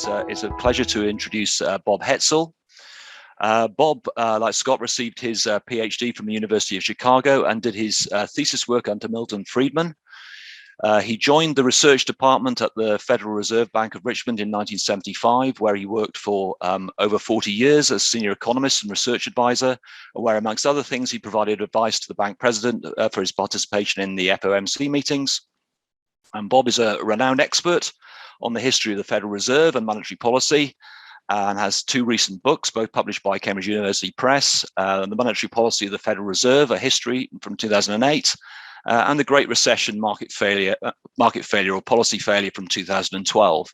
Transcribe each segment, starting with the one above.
It's a pleasure to introduce Bob Hetzel. Bob, like Scott, received his PhD from the University of Chicago and did his thesis work under Milton Friedman. He joined the research department at the Federal Reserve Bank of Richmond in 1975, where he worked for over 40 years as senior economist and research advisor, where, amongst other things, he provided advice to the bank president for his participation in the FOMC meetings. And Bob is a renowned expert on the history of the Federal Reserve and monetary policy, and has two recent books, both published by Cambridge University Press, The Monetary Policy of the Federal Reserve, A History from 2008, and The Great Recession, Market Failure or Policy Failure from 2012.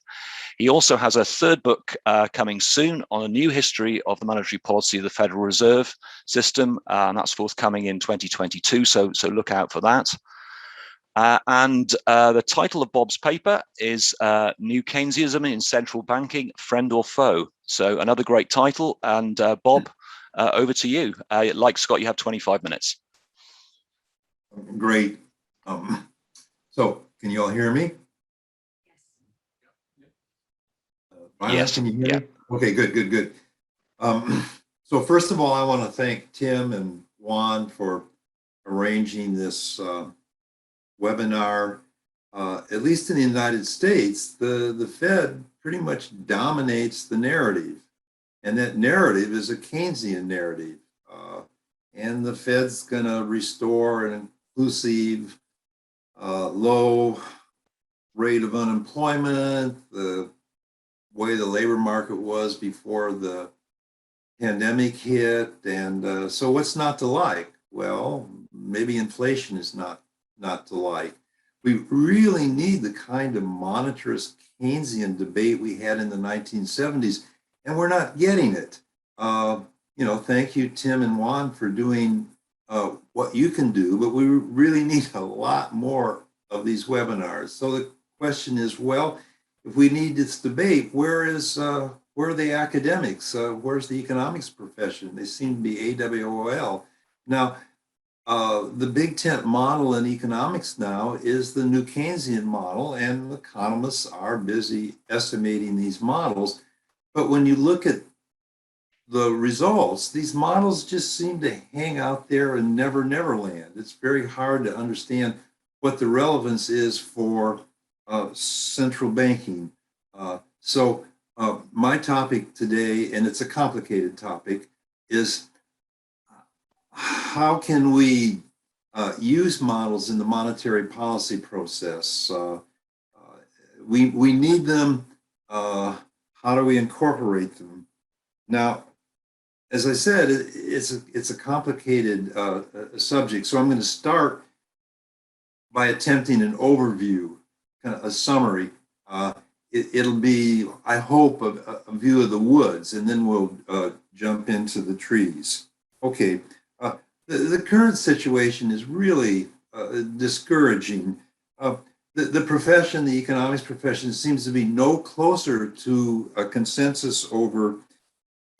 He also has a third book coming soon on a new history of the monetary policy of the Federal Reserve System, and that's forthcoming in 2022, so look out for that. The title of Bob's paper is New Keynesianism in Central Banking, Friend or Foe? So another great title. And Bob, over to you. Like Scott, you have 25 minutes. Great. So can you all hear me? Yes. Can you hear me? Okay, good. So first of all, I want to thank Tim and Juan for arranging this webinar. At least in the United States, the Fed pretty much dominates the narrative, and that narrative is a Keynesian narrative. And the Fed's going to restore an inclusive, low rate of unemployment, the way the labor market was before the pandemic hit. And so what's not to like? Well, maybe inflation is not to like. We really need the kind of monetarist Keynesian debate we had in the 1970s, and we're not getting it. Thank you, Tim and Juan, for doing what you can do, but we really need a lot more of these webinars. So the question is, well, if we need this debate, where are the academics? Where's the economics profession? They seem to be AWOL. Now, the big tent model in economics now is the new Keynesian model, and economists are busy estimating these models. But when you look at the results, these models just seem to hang out there in never land. It's very hard to understand what the relevance is for central banking. So my topic today, and it's a complicated topic, is how can we use models in the monetary policy process? We need them. How do we incorporate them? Now, as I said, it's a complicated subject. So I'm going to start by attempting an overview, kind of a summary. It'll be, I hope, a view of the woods, and then we'll jump into the trees. Okay. The current situation is really discouraging. The profession, the economics profession, seems to be no closer to a consensus over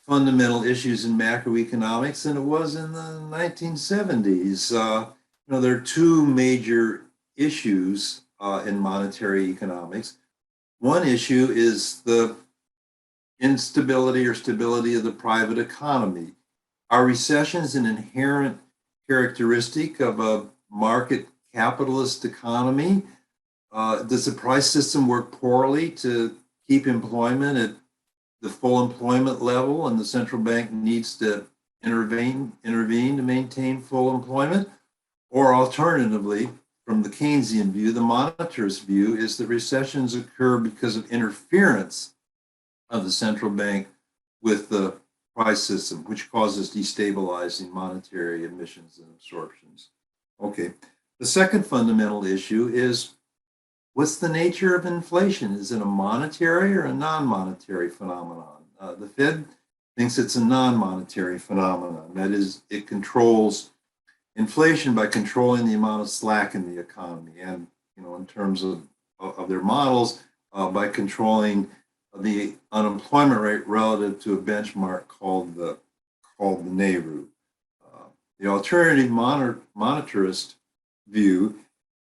fundamental issues in macroeconomics than it was in the 1970s. There are two major issues in monetary economics. One issue is the instability or stability of the private economy. Are recessions an inherent characteristic of a market capitalist economy? Does the price system work poorly to keep employment at the full employment level, and the central bank needs to intervene to maintain full employment? Or alternatively, from the Keynesian view, the monetarist view is that recessions occur because of interference of the central bank with the price system, which causes destabilizing monetary emissions and absorptions. Okay, the second fundamental issue is, what's the nature of inflation? Is it a monetary or a non-monetary phenomenon? The Fed thinks it's a non-monetary phenomenon. That is, it controls inflation by controlling the amount of slack in the economy, and in terms of their models, by controlling the unemployment rate relative to a benchmark called the NAIRU. The alternative monetarist view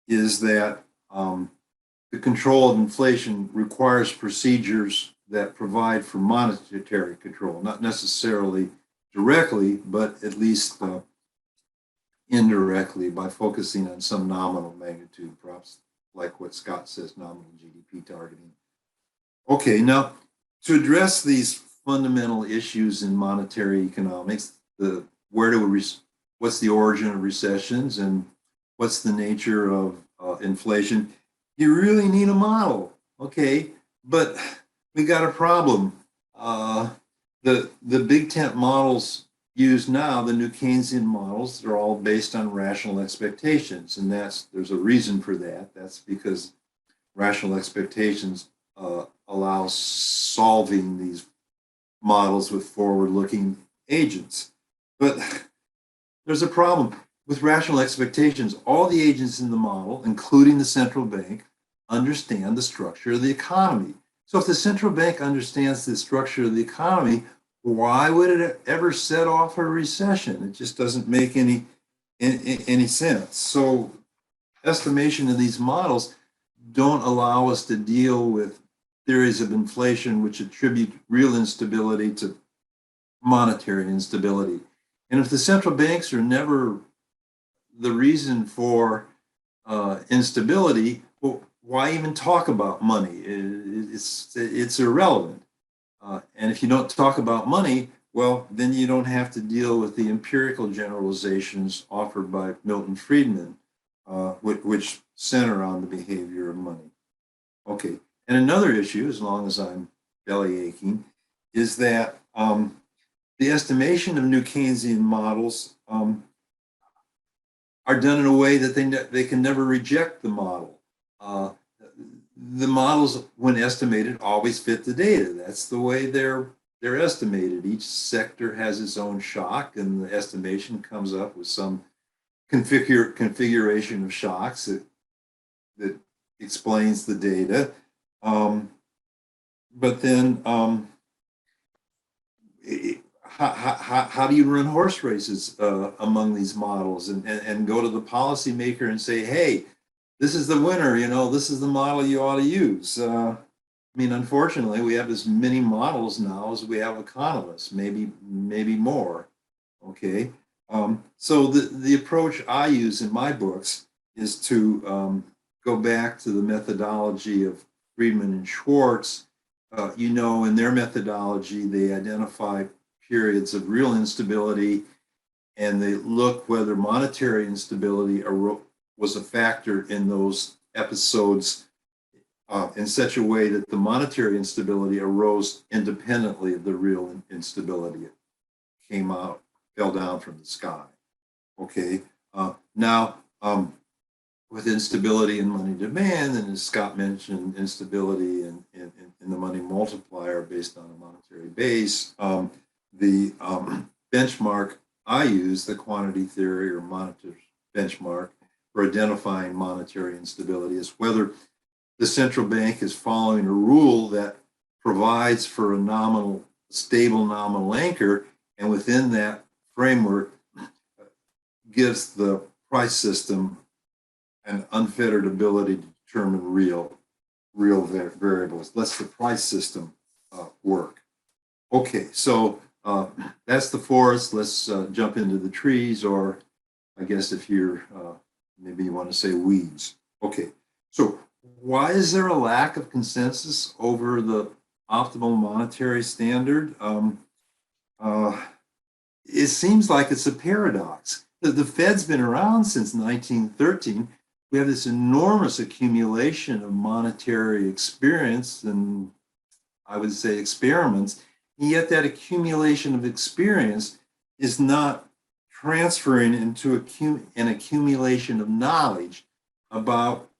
is that the control of inflation requires procedures that provide for monetary control, not necessarily directly, but at least indirectly by focusing on some nominal magnitude, perhaps like what Scott says, nominal GDP targeting. Okay, now to address these fundamental issues in monetary economics, what's the origin of recessions and what's the nature of inflation, you really need a model. Okay, but we got a problem. The big tent models used now, the new Keynesian models, they're all based on rational expectations, and there's a reason for that. That's because rational expectations allow solving these models with forward-looking agents. But there's a problem. With rational expectations, all the agents in the model, including the central bank, understand the structure of the economy. So if the central bank understands the structure of the economy, why would it ever set off a recession? It just doesn't make any sense. So estimation of these models don't allow us to deal with theories of inflation which attribute real instability to monetary instability. And if the central banks are never the reason for instability, well, why even talk about money? It's irrelevant. And if you don't talk about money, well, then you don't have to deal with the empirical generalizations offered by Milton Friedman, which center on the behavior of money. Okay, and another issue, as long as I'm belly aching, is that the estimation of new Keynesian models are done in a way that they can never reject the model. The models, when estimated, always fit the data. That's the way they're estimated. Each sector has its own shock, and the estimation comes up with some configuration of shocks that explains the data. But then, how do you run horse races among these models and go to the policymaker and say, hey, this is the winner, this is the model you ought to use. I mean, unfortunately, we have as many models now as we have economists, maybe more, okay? So the approach I use in my books is to go back to the methodology of Friedman and Schwartz. In their methodology, they identify periods of real instability, and they look whether monetary instability was a factor in those episodes in such a way that the monetary instability arose independently of the real instability. It fell down from the sky. Okay, now with instability in money demand, and as Scott mentioned, instability in the money multiplier based on a monetary base, the benchmark I use, the quantity theory or monetarist benchmark for identifying monetary instability, is whether the central bank is following a rule that provides for a stable nominal anchor, and within that framework gives the price system an unfettered ability to determine real variables. Lets the price system work. Okay, so that's the forest. Let's jump into the trees, or I guess if you're, maybe you want to say weeds. Okay, so why is there a lack of consensus over the optimal monetary standard? It seems like it's a paradox. The Fed's been around since 1913. We have this enormous accumulation of monetary experience and, I would say, experiments, and yet that accumulation of experience is not transferring into an accumulation of knowledge about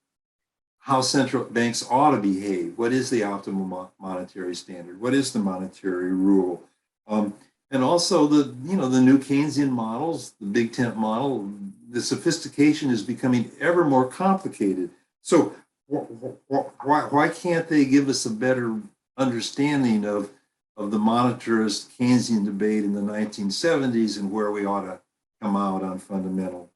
how central banks ought to behave. What is the optimal monetary standard? What is the monetary rule? And also the new Keynesian models, the big tent model, the sophistication is becoming ever more complicated. So why can't they give us a better understanding of the monetarist Keynesian debate in the 1970s and where we ought to come out on fundamental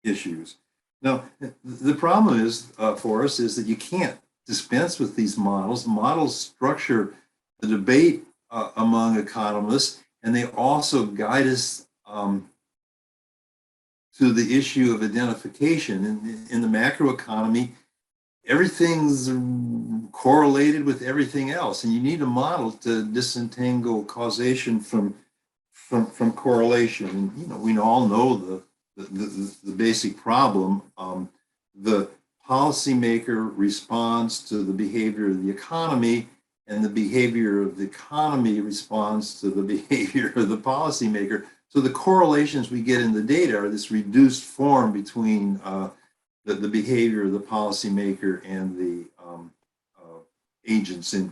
issues? Now, the problem is for us is that you can't dispense with these models. Models structure the debate among economists, and they also guide us to the issue of identification. In the macroeconomy, everything's correlated with everything else, and you need a model to disentangle causation from correlation. And we all know the basic problem. The policymaker responds to the behavior of the economy, and the behavior of the economy responds to the behavior of the policymaker. So the correlations we get in the data are this reduced form between the behavior of the policymaker and the agents in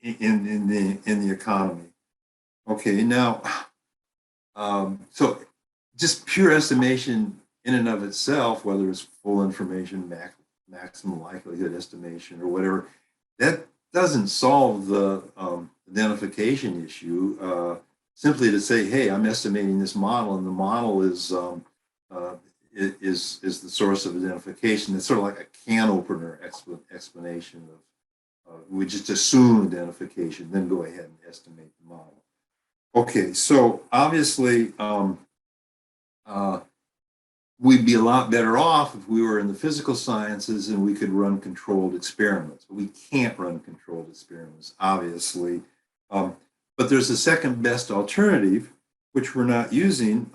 the economy. Okay, now, so just pure estimation in and of itself, whether it's full information, maximum likelihood estimation, or whatever, that doesn't solve the identification issue. Simply to say, hey, I'm estimating this model, and the model is the source of identification. It's sort of like a can opener explanation of we just assume identification, then go ahead and estimate the model. Okay, so obviously we'd be a lot better off if we were in the physical sciences and we could run controlled experiments. But we can't run controlled experiments, obviously. But there's a second best alternative, which we're not using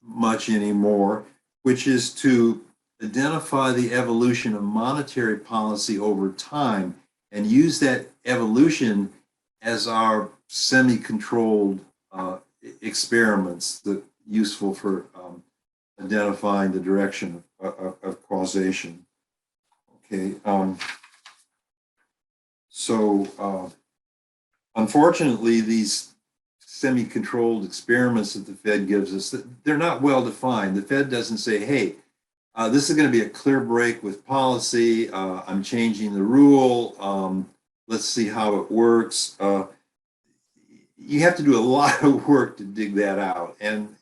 much anymore, which is to identify the evolution of monetary policy over time and use that evolution as our semi-controlled experiments that useful for identifying the direction of causation. Okay, unfortunately, these semi-controlled experiments that the Fed gives us, they're not well defined. The Fed doesn't say, hey, this is going to be a clear break with policy. I'm changing the rule. Let's see how it works. You have to do a lot of work to dig that out. And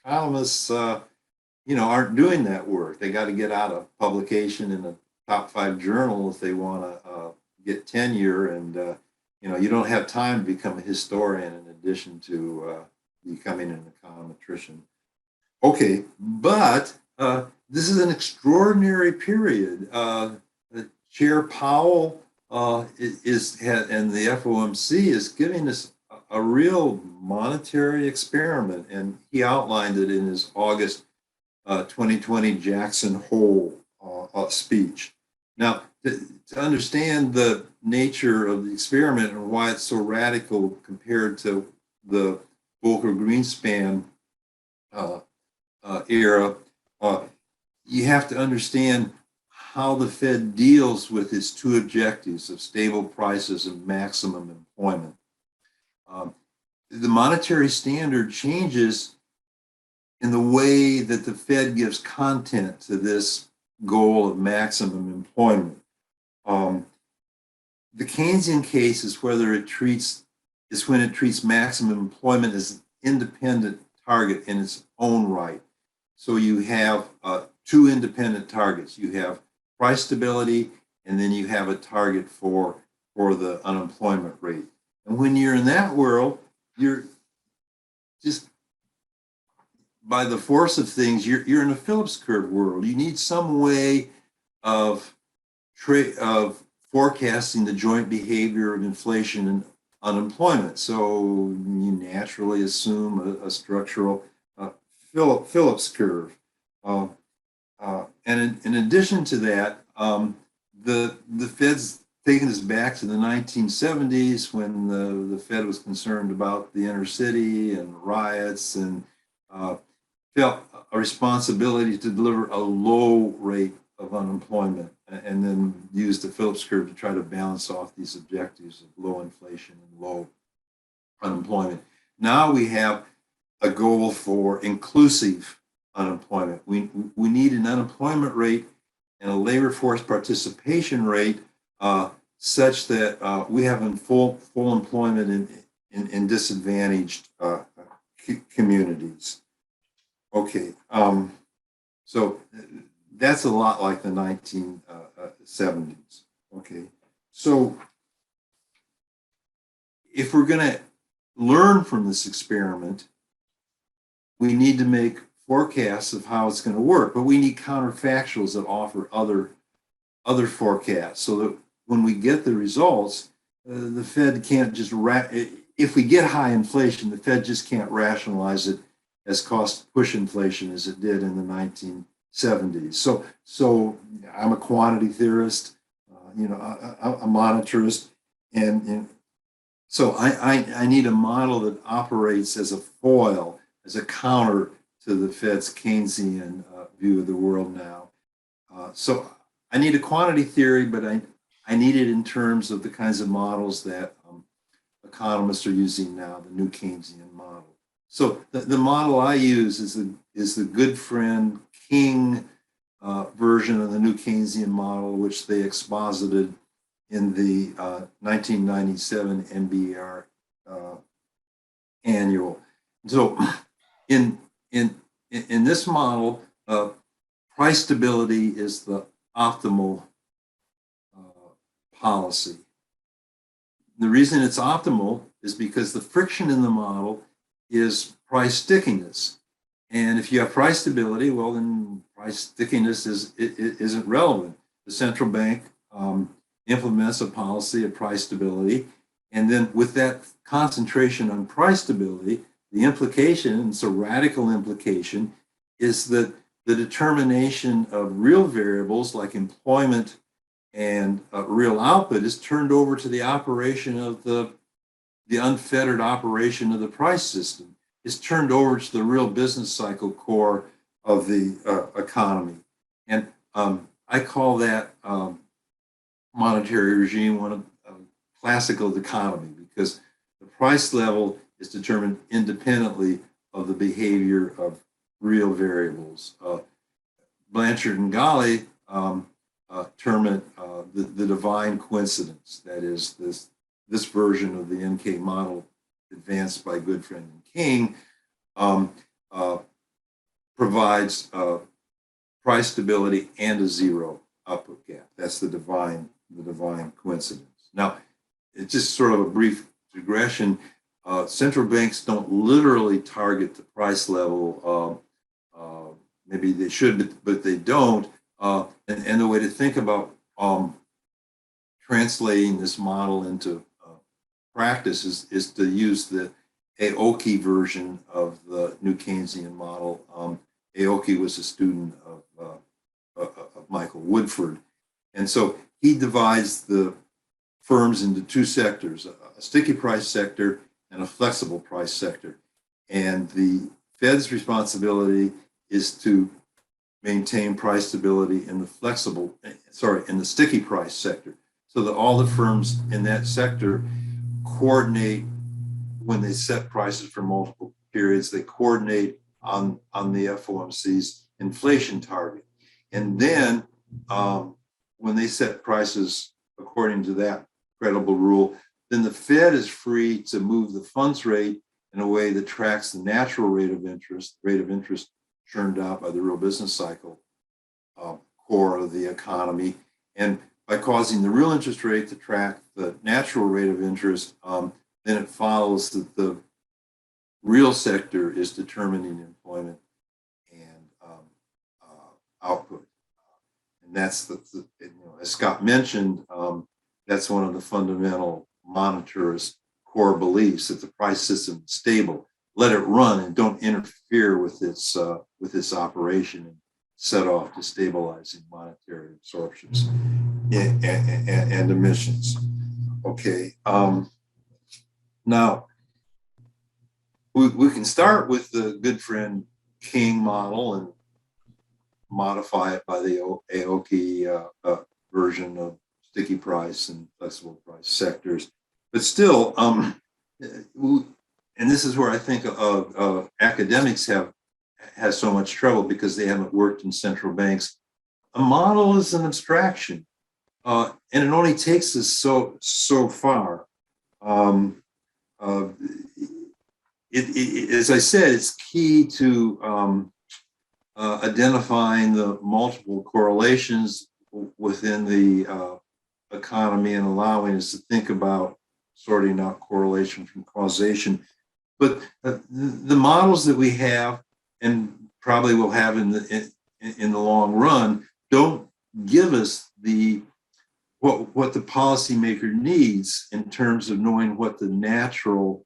economists, aren't doing that work. They got to get out of publication in a top 5 journal if they want to get tenure. And, you don't have time to become a historian in addition to becoming an econometrician. Okay, but this is an extraordinary period. Chair Powell and the FOMC is giving us a real monetary experiment, and he outlined it in his August 2020 Jackson Hole speech. Now, to understand the nature of the experiment and why it's so radical compared to the Volcker-Greenspan era, you have to understand how the Fed deals with its 2 objectives of stable prices and maximum employment. The monetary standard changes in the way that the Fed gives content to this goal of maximum employment. The Keynesian case is when it treats maximum employment as an independent target in its own right. So you have 2 independent targets. You have price stability, and then you have a target for the unemployment rate. And when you're in that world, you're just, by the force of things, you're in a Phillips curve world. You need some way of forecasting the joint behavior of inflation and unemployment. So you naturally assume a structural Phillips curve. And in addition to that, the Fed's taken us back to the 1970s when the Fed was concerned about the inner city and riots, and felt a responsibility to deliver a low rate of unemployment, and then use the Phillips curve to try to balance off these objectives of low inflation and low unemployment. Now we have a goal for inclusive unemployment. We need an unemployment rate and a labor force participation rate such that we have full employment in disadvantaged communities. Okay, so that's a lot like the 1970s. Okay, So if we're going to learn from this experiment, we need to make forecasts of how it's going to work, but we need counterfactuals that offer other forecasts so that when we get the results, the Fed can't just, if we get high inflation, the Fed just can't rationalize it as cost push inflation as it did in the 1970s. So I'm a quantity theorist, a monetarist, and so I need a model that operates as a foil, as a counter to the Fed's Keynesian view of the world now. So I need a quantity theory, but I need it in terms of the kinds of models that economists are using now, the new Keynesian model. So the model I use is the good friend King version of the new Keynesian model, which they exposited in the 1997 IIMR Annual. So in this model, price stability is the optimal policy. The reason it's optimal is because the friction in the model is price stickiness. And if you have price stability, well, then price stickiness isn't relevant. The central bank implements a policy of price stability. And then with that concentration on price stability, the implication, it's a radical implication, is that the determination of real variables like employment and real output is turned over to the operation of the unfettered operation of the price system. Is turned over to the real business cycle core of the economy. And I call that monetary regime one of classical economy, because the price level is determined independently of the behavior of real variables. Blanchard and Galli term it the divine coincidence. That is, this version of the NK model advanced by Goodfriend and King provides price stability and a zero output gap. That's the divine coincidence. Now, it's just sort of a brief digression. Central banks don't literally target the price level. Maybe they should, but they don't. And the way to think about translating this model into practice is to use the Aoki version of the new Keynesian model. Aoki was a student of Michael Woodford. And so he divides the firms into two sectors, a sticky price sector and a flexible price sector. And the Fed's responsibility is to maintain price stability in the sticky price sector, so that all the firms in that sector coordinate when they set prices for multiple periods. They coordinate on the FOMC's inflation target. And then when they set prices according to that credible rule, then the Fed is free to move the funds rate in a way that tracks the natural rate of interest churned out by the real business cycle core of the economy. And by causing the real interest rate to track the natural rate of interest, then it follows that the real sector is determining employment and output. And that's as Scott mentioned, that's one of the fundamental monetarist core beliefs, that the price system is stable. Let it run and don't interfere with its operation and set off destabilizing monetary absorptions and emissions. Okay. Now, we can start with the good friend King model and modify it by the Aoki version of sticky price and flexible price sectors. But still, and this is where I think academics has so much trouble, because they haven't worked in central banks. A model is an abstraction, and it only takes us so far. As I said, it's key to identifying the multiple correlations within the economy and allowing us to think about sorting out correlation from causation. But the models that we have and probably will have in the long run don't give us what the policymaker needs in terms of knowing what the natural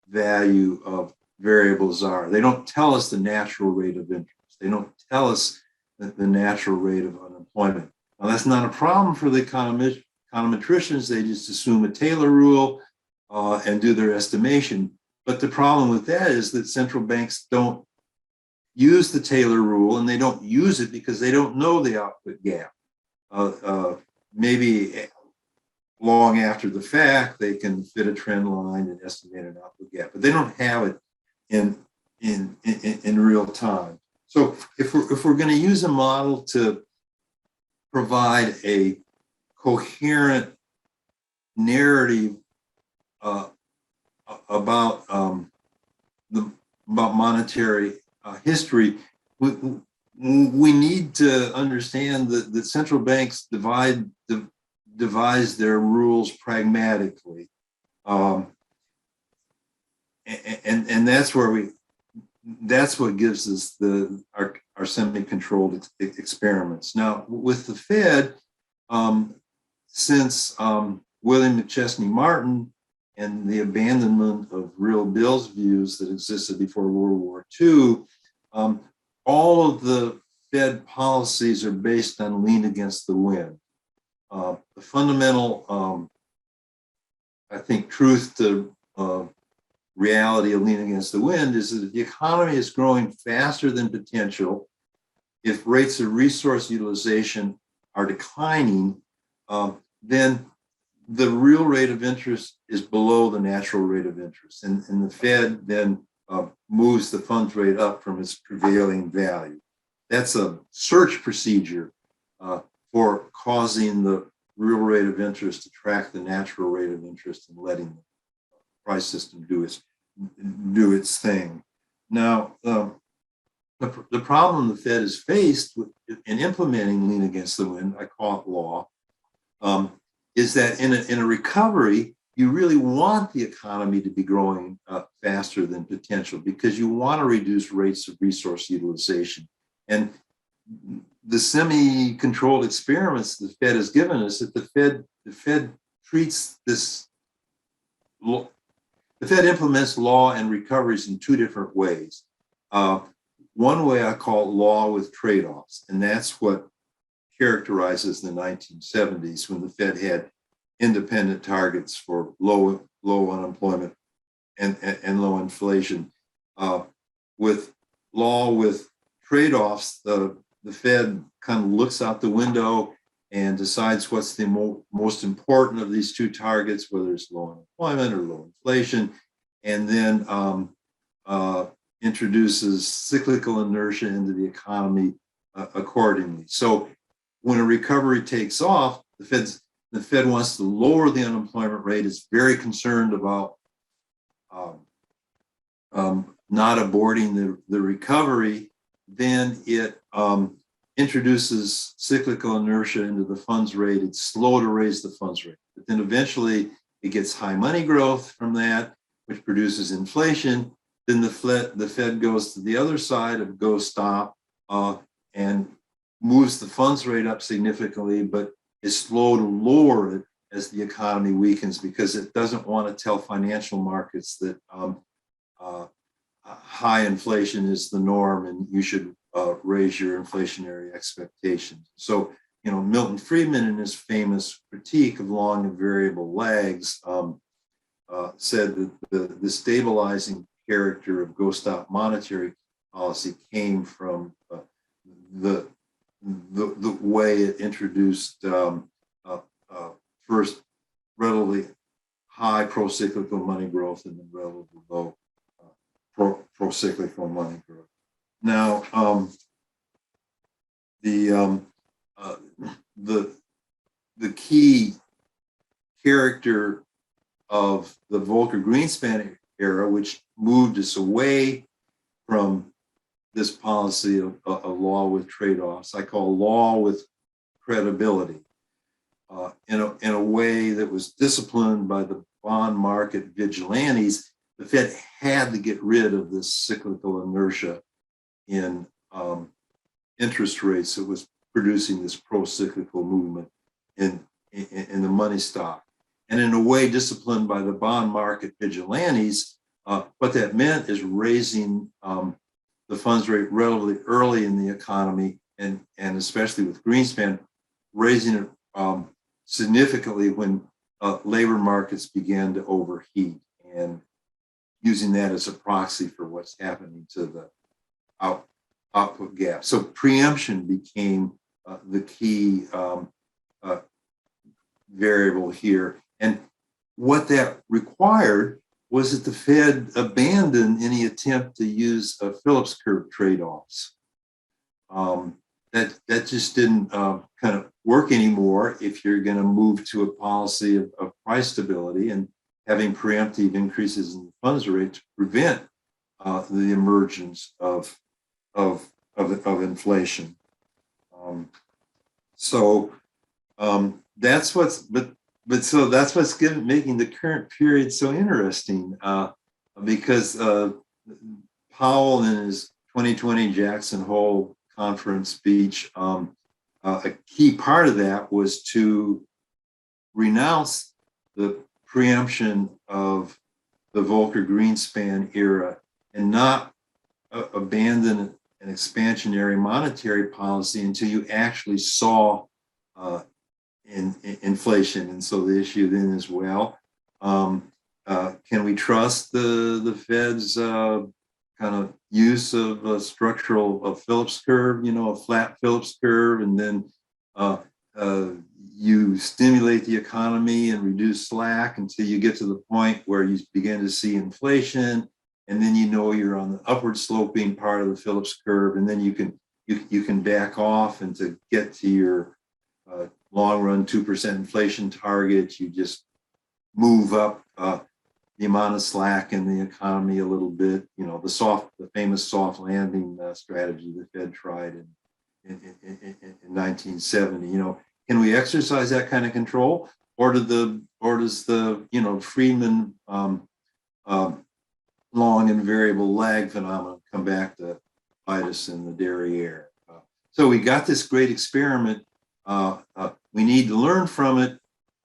value of variables are. They don't tell us the natural rate of interest. They don't tell us the natural rate of unemployment. Now, that's not a problem for the econometricians. They just assume a Taylor rule and do their estimation. But the problem with that is that central banks don't use the Taylor rule, and they don't use it because they don't know the output gap. Maybe long after the fact, they can fit a trend line and estimate an output gap, but they don't have it in real time. So if we're going to use a model to provide a coherent narrative about monetary history, we need to understand that central banks devise their rules pragmatically, and that's what gives us our semi-controlled experiments. Now, with the Fed, since William McChesney Martin and the abandonment of real bills views that existed before World War II, all of the Fed policies are based on lean against the wind. The fundamental, I think, truth to reality of lean against the wind is that if the economy is growing faster than potential, if rates of resource utilization are declining, then the real rate of interest is below the natural rate of interest. And the Fed then moves the funds rate up from its prevailing value. That's a search procedure for causing the real rate of interest to track the natural rate of interest and letting the price system do its thing. Now, the problem the Fed is faced with in implementing lean against the wind, I call it law, is that in a recovery, you really want the economy to be growing faster than potential because you want to reduce rates of resource utilization. And the semi-controlled experiments the Fed has given us that the Fed treats this, the Fed implements law and recoveries in two different ways. One way I call law with trade-offs, and that's what characterizes the 1970s when the Fed had independent targets for low unemployment and low inflation. With law with trade-offs, the Fed kind of looks out the window and decides what's the most important of these two targets, whether it's low unemployment or low inflation, and then introduces cyclical inertia into the economy accordingly. So when a recovery takes off, the Fed wants to lower the unemployment rate, is very concerned about not aborting the recovery, then it introduces cyclical inertia into the funds rate. It's slow to raise the funds rate, but then eventually it gets high money growth from that, which produces inflation. Then the Fed goes to the other side of go stop and moves the funds rate up significantly, but is slow to lower it as the economy weakens because it doesn't want to tell financial markets that high inflation is the norm and you should raise your inflationary expectations. So, Milton Friedman, in his famous critique of long and variable lags, said that the stabilizing character of go stop monetary policy came from the way it introduced first relatively high pro-cyclical money growth and then relatively low pro-cyclical money growth. Now, the key character of the Volcker-Greenspan era, which moved us away from this policy of law with trade-offs, I call law with credibility. in a way that was disciplined by the bond market vigilantes, the Fed had to get rid of this cyclical inertia in interest rates that was producing this pro-cyclical movement in the money stock. And in a way disciplined by the bond market vigilantes, what that meant is raising the funds rate relatively early in the economy, and especially with Greenspan, raising it significantly when labor markets began to overheat, and using that as a proxy for what's happening to the output gap. So preemption became the key variable here. And what that required was that the Fed abandon any attempt to use Phillips curve trade-offs. That just didn't kind of work anymore if you're going to move to a policy of price stability and having preemptive increases in the funds rate to prevent the emergence of inflation. That's what's that's what's making the current period so interesting, because Powell in his 2020 Jackson Hole conference speech, a key part of that was to renounce the preemption of the Volcker-Greenspan era and not abandon an expansionary monetary policy until you actually saw in inflation. And so the issue then is, well, can we trust the Fed's kind of use of a structural Phillips curve, a flat Phillips curve, and then you stimulate the economy and reduce slack until you get to the point where you begin to see inflation, and then you're on the upward sloping part of the Phillips curve, and then you can back off, and to get to your long run 2% inflation target, you just move up the amount of slack in the economy a little bit. The famous soft landing strategy the Fed tried in 1970. Can we exercise that kind of control, or does the Friedman long and variable lag phenomenon come back to bite us in the derriere? So we got this great experiment. We need to learn from it,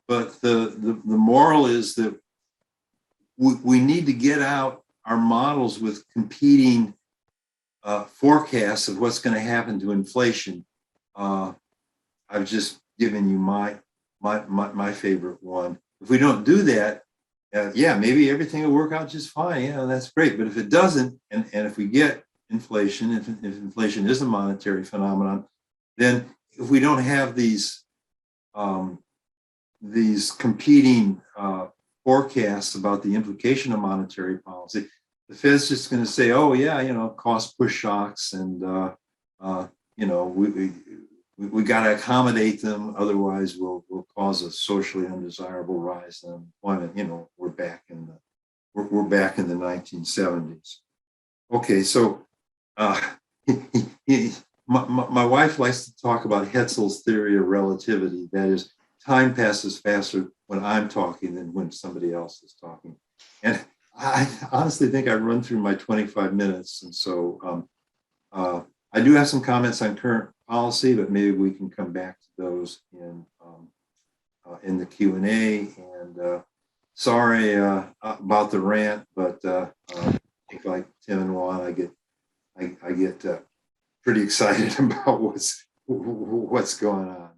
but the moral is that we need to get out our models with competing forecasts of what's going to happen to inflation. I've just given you my favorite one. If we don't do that, yeah, maybe everything will work out just fine. Yeah, that's great. But if it doesn't, and if we get inflation, if inflation is a monetary phenomenon, then if we don't have these competing forecasts about the implication of monetary policy, the Fed's just going to say, oh yeah, cost push shocks, and we got to accommodate them, otherwise we'll cause a socially undesirable rise in unemployment. We're back in the 1970s. Okay, so my wife likes to talk about Hetzel's theory of relativity. That is, time passes faster when I'm talking than when somebody else is talking. And I honestly think I run through my 25 minutes. And so I do have some comments on current policy, but maybe we can come back to those in the Q&A. And sorry about the rant, but I think, like Tim and Juan, I get pretty excited about what's going on.